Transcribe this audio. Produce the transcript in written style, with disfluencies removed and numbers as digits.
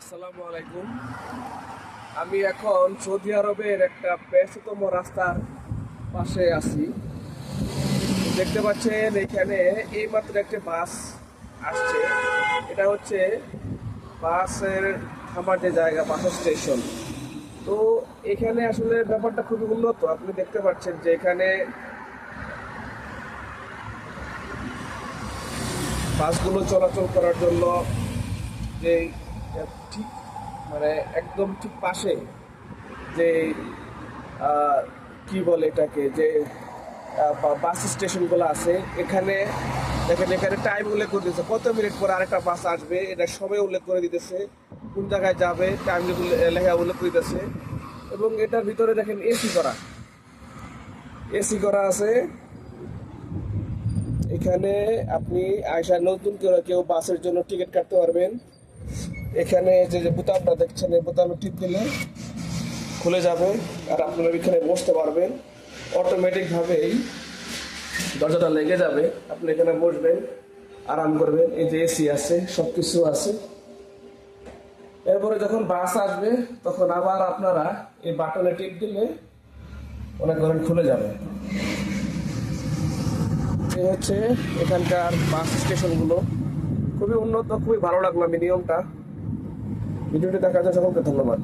আসসালামু আলাইকুম। আমি এখন সৌদি আরবের একটা ব্যস্ততম রাস্তার পাশে আছি। দেখতে পাচ্ছেন এখানে এইমাত্র একটা বাস আসছে। এটা হচ্ছে বাসের থামার যে জায়গা, বাসের স্টেশন। তো এখানে আসলে ব্যাপারটা খুবই উন্নত। আপনি দেখতে পাচ্ছেন যে এখানে বাসগুলো চলাচল করার জন্য যে ঠিক মানে একদম ঠিক পাশে যে কি বলে এটাকে, যে বাস স্টেশনগুলো আছে, এখানে দেখেন এখানে টাইম উল্লেখ করে দিতেছে, কত মিনিট পরে আরেকটা বাস আসবে, এটা সময় উল্লেখ করে দিতেছে, কোন জায়গায় যাবে টাইম লেখা উল্লেখ করে দিতেছে। এবং এটার ভিতরে দেখেন এসি করা আছে। এখানে আপনি আয়সা নতুন করে কেউ বাসের জন্য টিকিট কাটতে পারবেন। এখানে যে বোতামটা দেখছেন, এই বোতামে টিপ দিলে খুলে যাবে আর আপনারা এখানে বসতে পারবেন। অটোমেটিকভাবেই দরজাটা লেগে যাবে, আপনি এখানে বসবেন, আরাম করবেন। এই যে এসি আছে, সব কিছু আছে। এরপরে যখন বাস আসবে তখন আবার আপনারা এই বাটনে টিপ দিলে মনে করেন খুলে যাবে। এই হচ্ছে এখানকার বাস স্টেশনগুলো, খুবই উন্নত, খুবই ভালো লাগলো আমি নিয়মটা। ভিডিওটি দেখার জন্য সকলকে ধন্যবাদ।